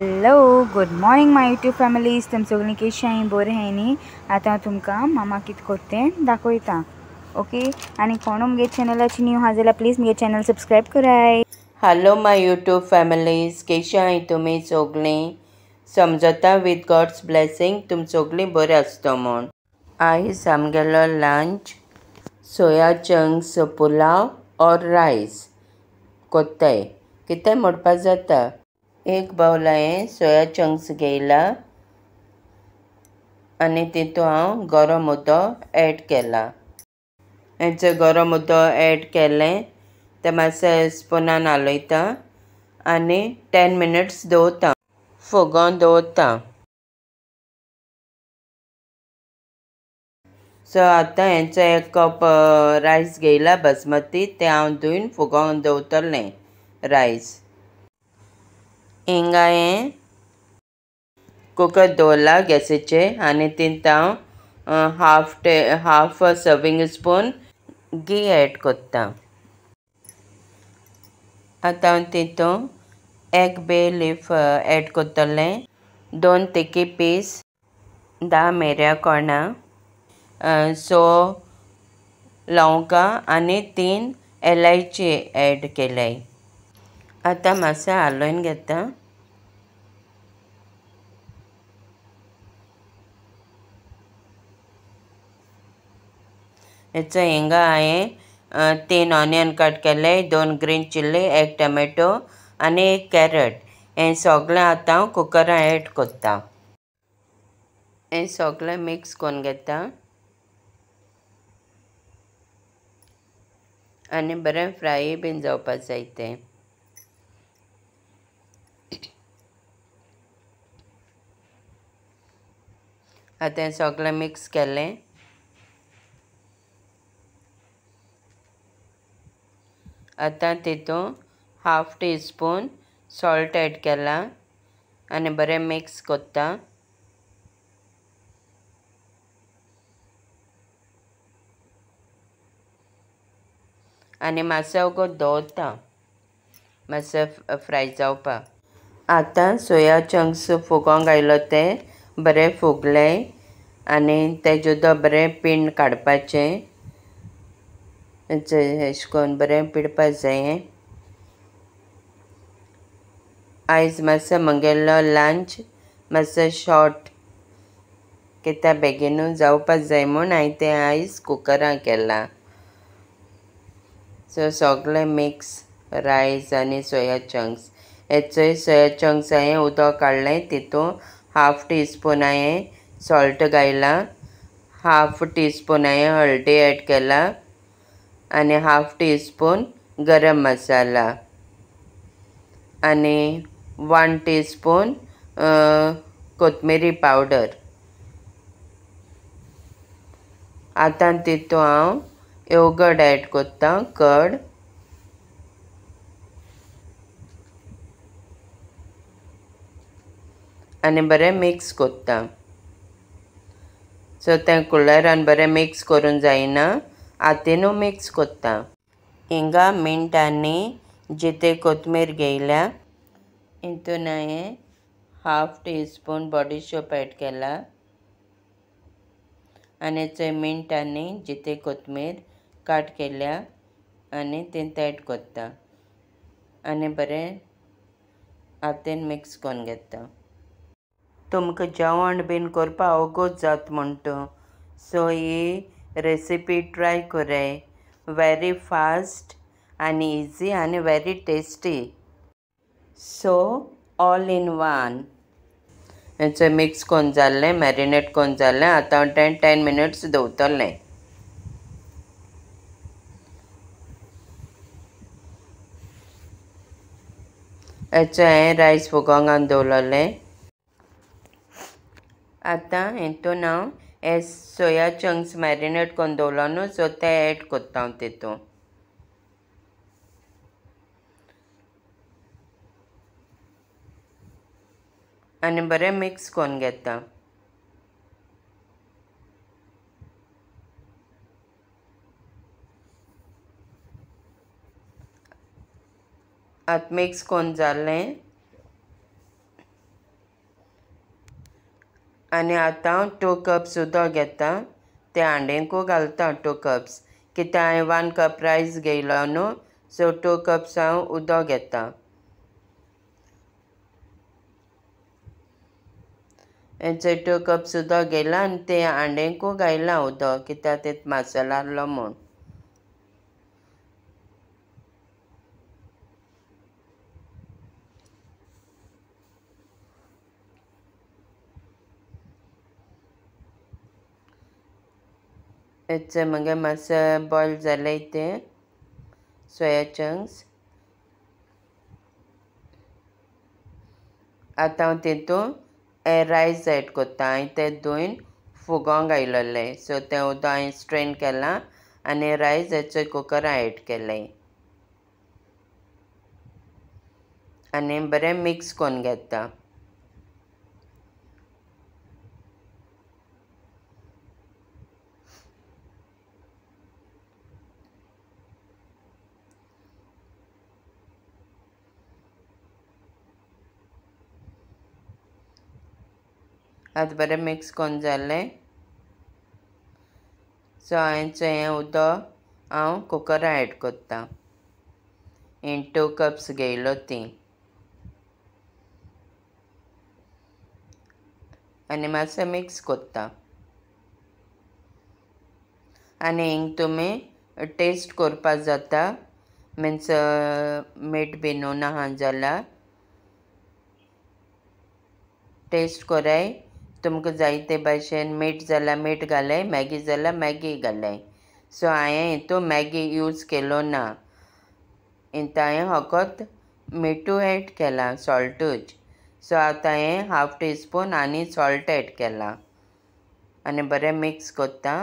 Hello good morning माय YouTube families तुम सगळीं कशी हाय बरें हाय न्ही. आतां हांव तुमकां मामा कितें करता तें दाखयतां. ओके आनी कोण म्हगे चॅनलाची न्यू आहा जाल्यार प्लीज म्हगे चॅनल सबस्क्रायब कराय. हॅलो माय यूट्यूब फॅमिलीज कशी हाय तुमी सगळीं. समजता विथ गॉड्स ब्लेसिंग तुम सगळीं बरें आसता म्हूण. आयज आमगेलो लंच सोया चंक्स पुलाव और रायस कोत्ताय. कितें म्हणपाक जाता. एक बावल हांवें सोया चंक्स घेयला आनी तितून हांव गरम उदक एड केला. हेंचो गरम उदक एड केलें तें मातशें स्पुनान हालयता आनी 10 मिनट्स दवरता फुगोवन दवरता. सो आतां हेंचो एक कप रायस घेयला बासमती तें हांव धुवन फुगोवन दवरतलें रायस. हिंगा हांवें कुकर दवरला गॅसीचेर आनी तितूंत हांव हाफ सर्वींग स्पून घी एड करता. आतां हांव तितूंत एक बे लीफ एड करतलें, 2 तिकी पीस, 10 मिरयां कोर्नां, 6 लवंगां आनी 3 इलायची एड केल्याय. आतां मातशें हालोवन घेता. हेचो हिंगा हांवें 3 ऑनियन कट केले, 2 ग्रीन चिल्ली, 1 टमॅटो आनी 1 कॅरट. हें सगळें आतां हांव कुकरान एड करता. हें सगळें मिक्स करून घेता आनी बरें फ्राय बीन जावपाक जाय तें. आतां हें सगळें मिक्स केलें. आतां तितूंत हाफ टीस्पून सॉल्ट एड केला आनी बरें मिक्स करता. आनी मातसो वगत दवरता मातसो फ्राय जावपाक. आतां सोया चंक्स फुगोवंक घायलो ते बरें फुगले आनी तेजें उदक बरें पिंड काडपाचें. अशें करून बरें पिडपाक जाय. आयज मातसो म्हगेलो लंच मातसो शॉर्ट कित्याक बेगीनूच जावपाक जाय म्हूण हांवें तें आयज कुकरान केलां. सो सगळें मिक्स रायस आनी सोया चंक्स. हेचोय सोया चंक्स हांवें उदक काडलें तितूंत हाफ टीस्पून हांवें सॉल्ट घायला, हाफ टीस्पून हांवें हळदी एड केला आनी हाफ टीस्पून गरम मसाला आनी 1 टीस्पून कोथमिरी पावडर. आतां तितूंत हांव योगर्ट एड करता, कर्ड. आनी बरें मिक्स करता. सो तें कुलरान बरें मिक्स करूंक जायना, हातीनूच मिक्स करता. हिंगा मिंट आनी जितें कोथमीर घेयल्या. हितून हांवें हाफ टीस्पून बॉडीशॉप एड केला आनी चोय मिंट आनी जितें कोथमीर कट केल्या आनी तितूंत एड करता आनी बरें हातीन मिक्स करून घेता. तुमकां जेवण बीन करपाक वगत जाता म्हणटा सो ही रेसिपी ट्राय कराय. वेरी फास्ट आनी इजी आनी very tasty. So all in one. हेचें मिक्स करून जाल्लें, मॅरिनेट करून जाल्लें. आतां हांव 10 मिनट्स दवरतलें. हेचो हांवें रायस फुगोवंक घालून दवरलेलें. आतां हितून हांव हे सोया चंक्स मॅरिनेट करून दवरलो न्हू सो ते एड करता हांव तितूंत. आनी बरें मिक्स करून घेता. आतां मिक्स करून जालें. आनी आतां 2 कप्स उदक घेता, ते हांडेंकू घालता 2 कप्स, कित्याक हांवें 1 कप रायस घेयलो न्हू, सो 2 कप्स हांव उदक घेता. हेचे 2 कप्स उदक घेयला आनी ते हांडेंकू घायला उदक, कित्याक तेत मसालो आहलो म्हूण. हेचे मगे मातशे बॉयल जाले ते सोया चंक्स. आतां हांव तितून रायस एड कोत्ता. हांवें ते धुवन फुगोवंक घायलोले, सो तें उदक हांवें स्ट्रेन केलां आनी रायस हेचे कुकरान एड केले आनी बरें मिक्स करून घेता. आतां बरें मिक्स करून जालें, सो हें उदक हांव कुकरान एड कोत्ता. हांवें 2 कप्स घेयलो ती आनी मातशें मिक्स कोत्ता. आनी हिंग तुमी टेस्ट करपा जाता, मिन्स मीठ बी न्हू आहा जाल्यार टेस्ट कोराय. तुमकां जाय ते भाशेन मीठ जाल्यार मीठ घालाय, मॅगी जाल्यार मॅगी घालाय. सो हांवें हितून मॅगी यूज केलो ना, हितून हांवें फकत मिठू एड केलां, सॉल्टूच. सो आतां हांवें 1/2 टीस्पून आनी सॉल्ट एड केलां आनी बरें मिक्स कोत्ता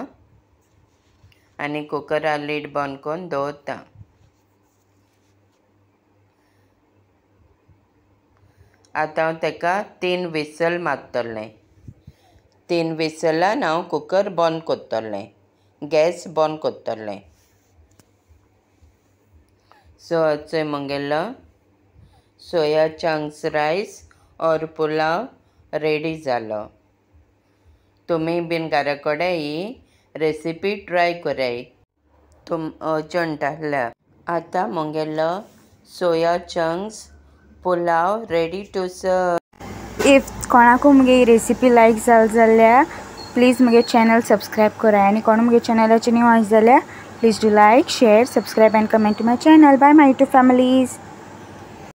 आनी कुकरा लीड बंद करून दवरता. आतां हांव ताका 3 विसल मारतलें. 3 विसलान हांव कुकर बंद कोत्तोलें, गॅस बंद कोत्तोलें. सो हेचो मुगेलो सोया चंक्स रायस और पुलाव रेडी जालो. तुमी बीन घरा कडेन ही रेसिपी ट्राय कराय. अर्जंट आहल्या. आतां मुगेलो soya chunks pulao ready to serve. If कोणाकू मुगे ही रेसिपी लायक जाल्यार प्लीज मुगे चॅनल सबस्क्रायब कराय आनी कोण मुगे चॅनलाचेर न्यू आसा जाल्यार please do like, share, subscribe and comment to my channel. Bye my YouTube families.